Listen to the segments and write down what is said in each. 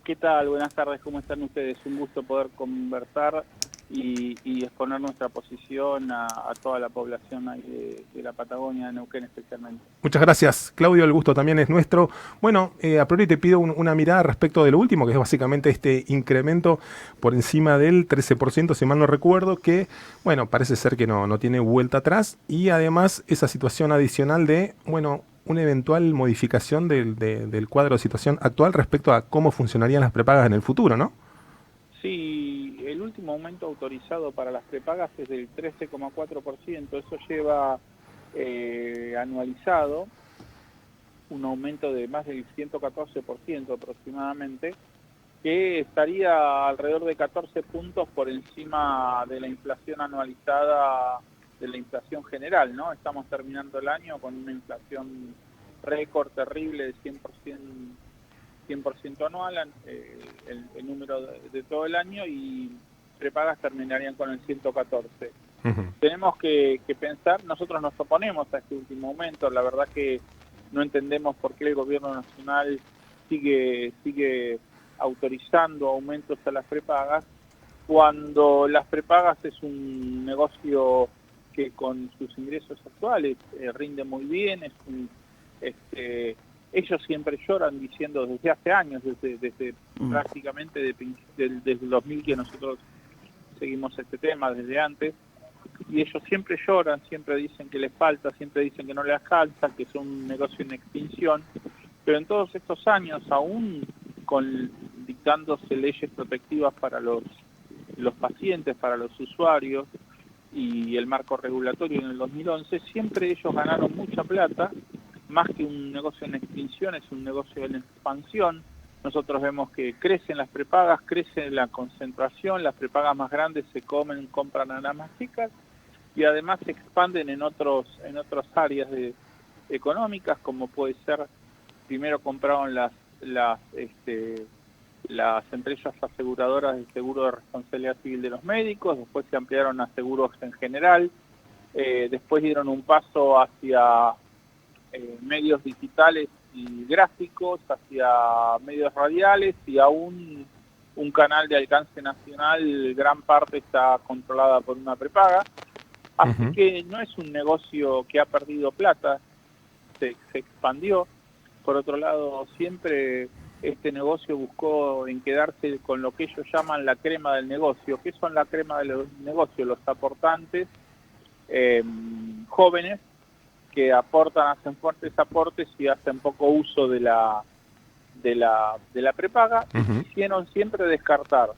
¿Qué tal? Buenas tardes, ¿cómo están ustedes? Un gusto poder conversar y exponer nuestra posición a toda la población ahí de la Patagonia, de Neuquén especialmente. Muchas gracias, Claudio, el gusto también es nuestro. Bueno, a priori te pido una mirada respecto de lo último, que es básicamente este incremento por encima del 13%, si mal no recuerdo, que, bueno, parece ser que no tiene vuelta atrás, y además esa situación adicional de, bueno, una eventual modificación del cuadro de situación actual respecto a cómo funcionarían las prepagas en el futuro, ¿no? Sí, el último aumento autorizado para las prepagas es del 13,4%, eso lleva anualizado un aumento de más del 114% aproximadamente, que estaría alrededor de 14 puntos por encima de la inflación anualizada, de la inflación general, ¿no? Estamos terminando el año con una inflación récord terrible de 100% anual, el número de todo el año, y prepagas terminarían con el 114. Ujú. Tenemos que pensar, nosotros nos oponemos a este último aumento, la verdad que no entendemos por qué el gobierno nacional sigue autorizando aumentos a las prepagas, cuando las prepagas es un negocio que con sus ingresos actuales rinde muy bien, ellos siempre lloran diciendo desde hace años, desde prácticamente desde el 2000 que nosotros seguimos este tema, desde antes, y ellos siempre lloran, siempre dicen que les falta, siempre dicen que no les alcanza, que es un negocio en extinción, pero en todos estos años, aún dictándose leyes protectivas para los pacientes, para los usuarios, y el marco regulatorio en el 2011, siempre ellos ganaron mucha plata, más que un negocio en extinción, es un negocio en expansión. Nosotros vemos que crecen las prepagas, crece la concentración, las prepagas más grandes se compran a las más chicas, y además se expanden en otras áreas económicas, como puede ser, primero compraron las empresas aseguradoras de seguro de responsabilidad civil de los médicos, después se ampliaron a seguros en general, después dieron un paso hacia medios digitales y gráficos, hacia medios radiales, y aún un canal de alcance nacional, gran parte está controlada por una prepaga. Así Ujú. que no es un negocio que ha perdido plata, se expandió. Por otro lado, siempre este negocio buscó en quedarse con lo que ellos llaman la crema del negocio. ¿Qué son la crema del negocio? Los aportantes jóvenes que aportan, hacen fuertes aportes y hacen poco uso de la prepaga, y Ujú. quisieron siempre descartar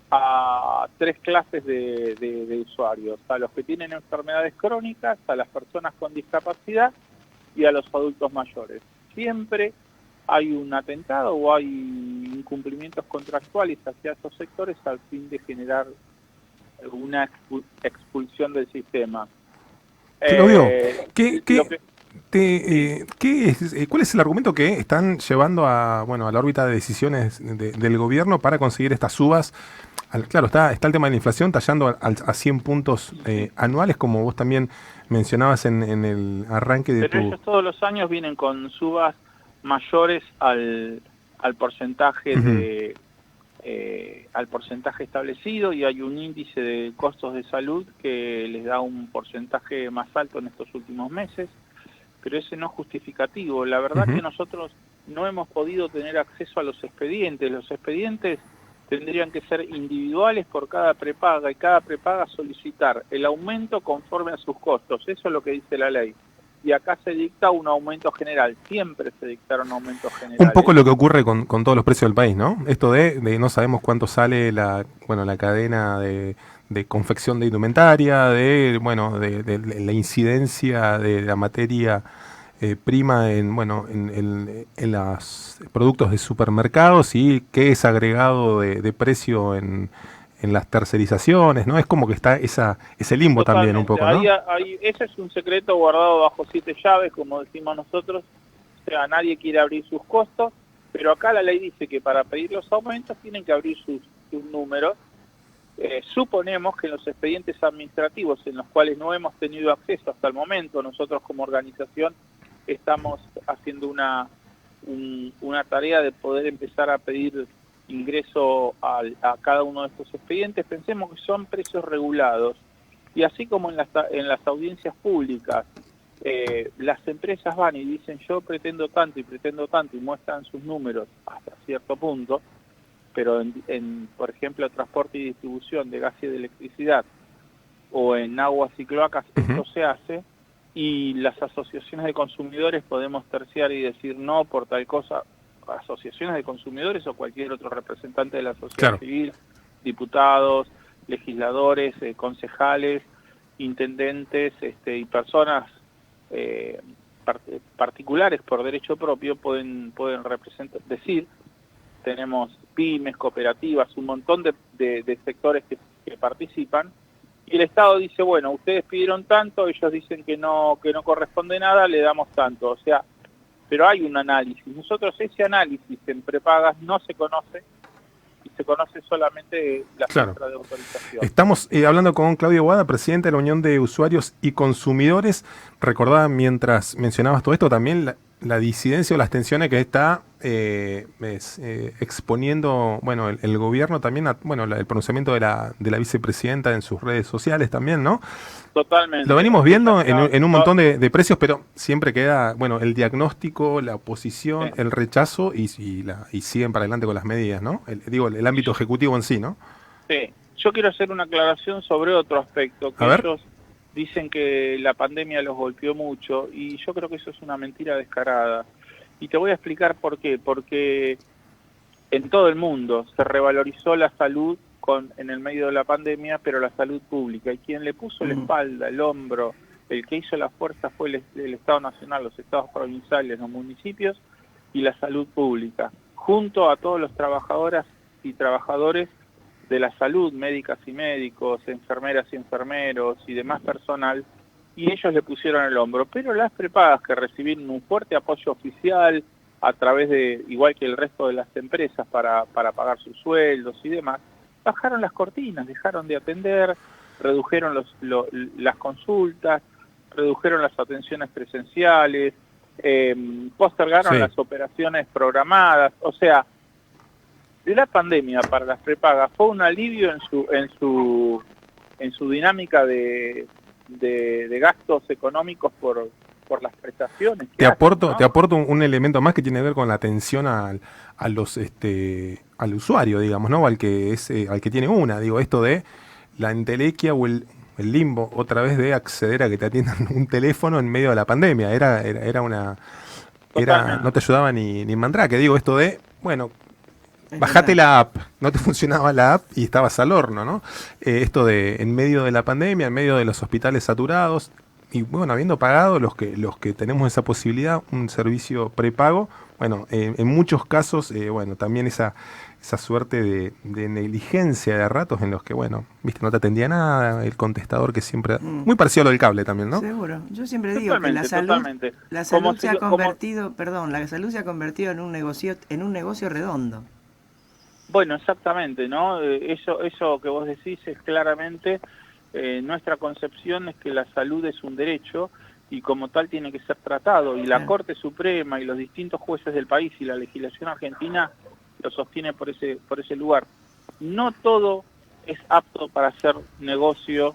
a tres clases de usuarios: a los que tienen enfermedades crónicas, a las personas con discapacidad y a los adultos mayores. Siempre hay un atentado o hay incumplimientos contractuales hacia esos sectores al fin de generar una expulsión del sistema. Claudio, Eh, ¿qué, lo qué, que sí, ¿cuál es el argumento que están llevando a, bueno, a la órbita de decisiones del gobierno para conseguir estas subas? Claro, está el tema de la inflación tallando a 100 puntos anuales, como vos también mencionabas en el arranque de pero tu... ellos todos los años vienen con subas mayores al porcentaje Ujú. al porcentaje establecido, y hay un índice de costos de salud que les da un porcentaje más alto en estos últimos meses, pero ese no es justificativo. La verdad que Ujú. nosotros no hemos podido tener acceso a los expedientes. Los expedientes tendrían que ser individuales por cada prepaga, y cada prepaga solicitar el aumento conforme a sus costos. Eso es lo que dice la ley. Y acá se dicta un aumento general, siempre se dictaron aumentos Un poco generales. lo que ocurre con todos los precios del país, ¿no? Esto de no sabemos cuánto sale la cadena de confección de indumentaria, de la incidencia de la materia prima en los productos de supermercados, y qué es agregado de precio en las tercerizaciones, ¿no? Es como que está ese limbo también un Totalmente. poco, ¿no? Ese es un secreto guardado bajo 7 llaves, como decimos nosotros. O sea, nadie quiere abrir sus costos, pero acá la ley dice que para pedir los aumentos tienen que abrir sus números. Suponemos que en los expedientes administrativos, en los cuales no hemos tenido acceso hasta el momento, nosotros como organización estamos haciendo una tarea de poder empezar a pedir ingreso a cada uno de estos expedientes. Pensemos que son precios regulados, y así como en las audiencias públicas, las empresas van y dicen yo pretendo tanto y muestran sus números hasta cierto punto, pero por ejemplo, transporte y distribución de gas y de electricidad, o en aguas y cloacas, esto se hace, y las asociaciones de consumidores podemos terciar y decir no por tal cosa, asociaciones de consumidores o cualquier otro representante de la sociedad civil, diputados, legisladores, concejales, intendentes y personas particulares por derecho propio pueden representar, decir, tenemos pymes, cooperativas, un montón de sectores que participan, y el Estado dice, bueno, ustedes pidieron tanto, ellos dicen que no corresponde nada, le damos tanto. O sea, pero hay un análisis. Nosotros ese análisis en prepagas no se conoce, y se conoce solamente la cifra de autorización. Estamos hablando con Claudio Boada, presidente de la Unión de Usuarios y Consumidores. Recordaba, mientras mencionabas todo esto, también la disidencia o las tensiones que está exponiendo, bueno, el gobierno también, el pronunciamiento de la vicepresidenta en sus redes sociales también, ¿no? Totalmente. Lo venimos viendo en un montón de precios, pero siempre queda, bueno, el diagnóstico, la oposición, el rechazo y siguen para adelante con las medidas, ¿no? El ámbito ejecutivo en sí, ¿no? Sí. Yo quiero hacer una aclaración sobre otro aspecto, que ellos dicen que la pandemia los golpeó mucho, y yo creo que eso es una mentira descarada. Y te voy a explicar por qué. Porque en todo el mundo se revalorizó la salud en el medio de la pandemia, pero la salud pública. Y quien le puso la espalda, el hombro, el que hizo la fuerza fue el Estado Nacional, los estados provinciales, los municipios y la salud pública, junto a todos los trabajadoras y trabajadores de la salud, médicas y médicos, enfermeras y enfermeros y demás personal, y ellos le pusieron el hombro. Pero las prepagas, que recibieron un fuerte apoyo oficial a través de, igual que el resto de las empresas, para pagar sus sueldos y demás, bajaron las cortinas, dejaron de atender, redujeron las consultas, redujeron las atenciones presenciales, postergaron las operaciones programadas. O sea, la pandemia para las prepagas fue un alivio en su dinámica de gastos económicos por las prestaciones. Te aporto un elemento más que tiene que ver con la atención al usuario, digamos, ¿no? Al que tiene esto de la entelequia o el limbo otra vez de acceder a que te atiendan un teléfono en medio de la pandemia. No te ayudaba ni mandrake, esto de, bueno, bajate la app, no te funcionaba la app y estabas al horno, ¿no? Esto de en medio de la pandemia, en medio de los hospitales saturados, y bueno, habiendo pagado los que tenemos esa posibilidad, un servicio prepago, bueno, en muchos casos, también esa suerte de negligencia de ratos en los que, bueno, viste, no te atendía nada, el contestador que siempre, muy parecido a lo del cable también, ¿no? Seguro. Yo siempre digo que la salud se ha convertido, la salud se ha convertido en un negocio redondo. Bueno, exactamente, ¿no? Eso que vos decís es claramente nuestra concepción, es que la salud es un derecho y como tal tiene que ser tratado, y la Corte Suprema y los distintos jueces del país y la legislación argentina lo sostiene por ese lugar. No todo es apto para hacer negocio,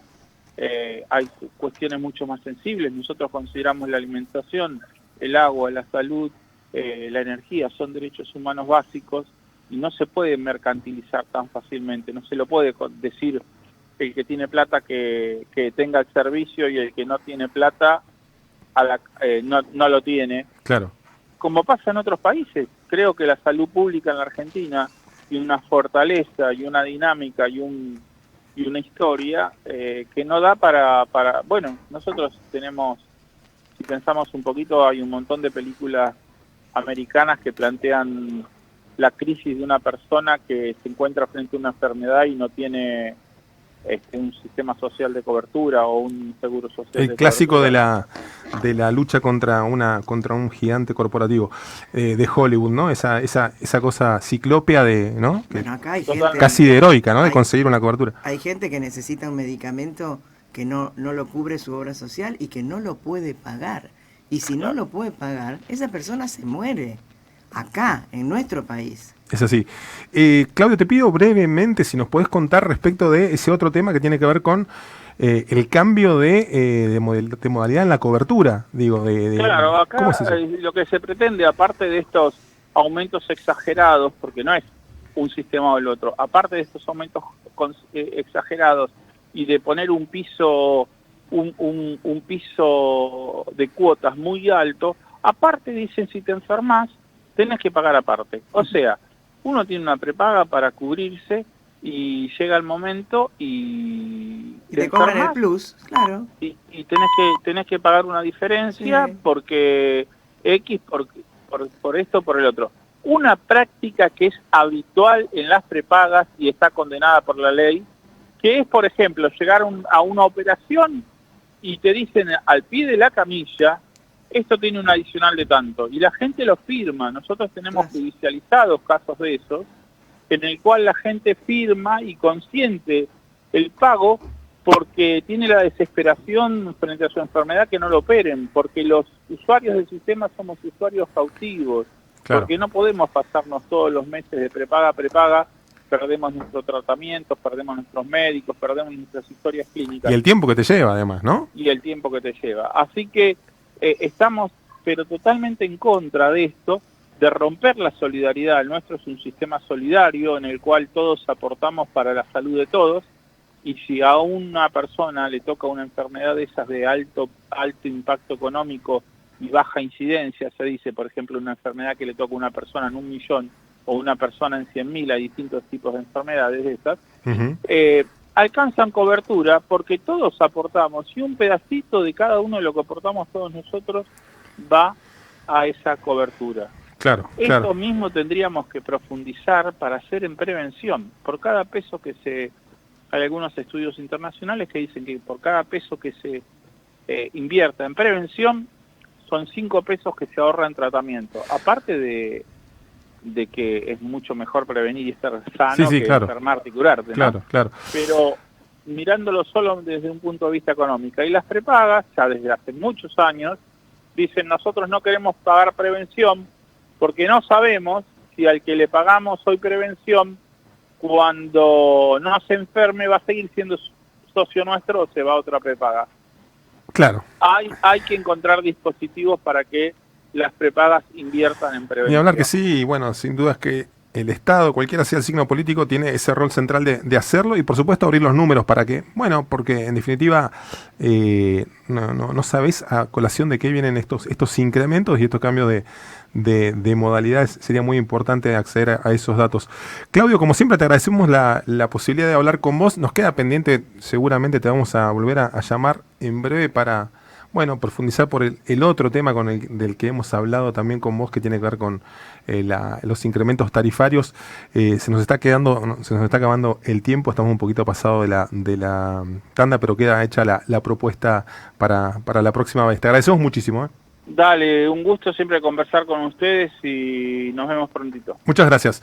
hay cuestiones mucho más sensibles. Nosotros consideramos la alimentación, el agua, la salud, la energía, son derechos humanos básicos, y no se puede mercantilizar tan fácilmente. No se lo puede decir el que tiene plata que tenga el servicio, y el que no tiene plata no lo tiene. Claro. Como pasa en otros países. Creo que la salud pública en la Argentina tiene una fortaleza y una dinámica y una historia que no da para... Bueno, nosotros tenemos, si pensamos un poquito, hay un montón de películas americanas que plantean la crisis de una persona que se encuentra frente a una enfermedad y no tiene un sistema social de cobertura o un seguro social. El clásico de la lucha contra un gigante corporativo de Hollywood, ¿no? Esa cosa ciclópea ¿no? Bueno, acá hay gente, casi de heroica, ¿no? De conseguir una cobertura. Hay gente que necesita un medicamento que no lo cubre su obra social y que no lo puede pagar. Y si no lo puede pagar, esa persona se muere. Acá, en nuestro país. Es así. Claudio, te pido brevemente si nos podés contar respecto de ese otro tema que tiene que ver con el cambio de modalidad en la cobertura. Claro, acá ¿cómo es eso? Lo que se pretende, aparte de estos aumentos exagerados, porque no es un sistema o el otro, aparte de estos aumentos exagerados y de poner un piso un piso de cuotas muy alto, aparte dicen si te enfermas tenés que pagar aparte. O sea, uno tiene una prepaga para cubrirse y llega el momento y te cobran el plus, claro. Y tenés que pagar una diferencia, sí, porque X por esto, por el otro. Una práctica que es habitual en las prepagas y está condenada por la ley, que es, por ejemplo, llegar a una operación y te dicen al pie de la camilla, esto tiene un adicional de tanto, y la gente lo firma. Nosotros tenemos judicializados casos de esos, en el cual la gente firma y consiente el pago porque tiene la desesperación frente a su enfermedad que no lo operen, porque los usuarios del sistema somos usuarios cautivos, claro, porque no podemos pasarnos todos los meses de prepaga a prepaga, perdemos nuestro tratamiento, perdemos nuestros médicos, perdemos nuestras historias clínicas. Y el tiempo que te lleva, además, ¿no? Y el tiempo que te lleva. Así que estamos, pero totalmente en contra de esto, de romper la solidaridad. El nuestro es un sistema solidario en el cual todos aportamos para la salud de todos, y si a una persona le toca una enfermedad de esas de alto impacto económico y baja incidencia, se dice, por ejemplo, una enfermedad que le toca a una persona en 1 millón o una persona en 100.000, hay distintos tipos de enfermedades de esas, alcanzan cobertura porque todos aportamos y un pedacito de cada uno de lo que aportamos todos nosotros va a esa cobertura. Claro, Esto mismo tendríamos que profundizar para hacer en prevención. Por cada peso que hay algunos estudios internacionales que dicen que por cada peso que se invierta en prevención, son 5 pesos que se ahorra en tratamiento. Aparte de que es mucho mejor prevenir y estar sano que enfermarte y curarte, ¿no? Claro, claro. Pero mirándolo solo desde un punto de vista económico. Y las prepagas, ya desde hace muchos años, dicen nosotros no queremos pagar prevención porque no sabemos si al que le pagamos hoy prevención, cuando no se enferme va a seguir siendo socio nuestro o se va a otra prepaga. Claro. Hay que encontrar dispositivos para que las prepagas inviertan en prevención. Ni hablar que sí, y bueno, sin duda es que el Estado, cualquiera sea el signo político, tiene ese rol central de hacerlo y por supuesto abrir los números para que, bueno, porque en definitiva no sabés a colación de qué vienen estos incrementos y estos cambios de modalidades. Sería muy importante acceder a esos datos. Claudio, como siempre te agradecemos la posibilidad de hablar con vos. Nos queda pendiente, seguramente te vamos a volver a llamar en breve para, bueno, profundizar por el otro tema del que hemos hablado también con vos, que tiene que ver con los incrementos tarifarios. Se nos está acabando el tiempo, estamos un poquito pasado de la tanda, pero queda hecha la propuesta para la próxima vez. Te agradecemos muchísimo. Dale, un gusto siempre conversar con ustedes y nos vemos prontito. Muchas gracias.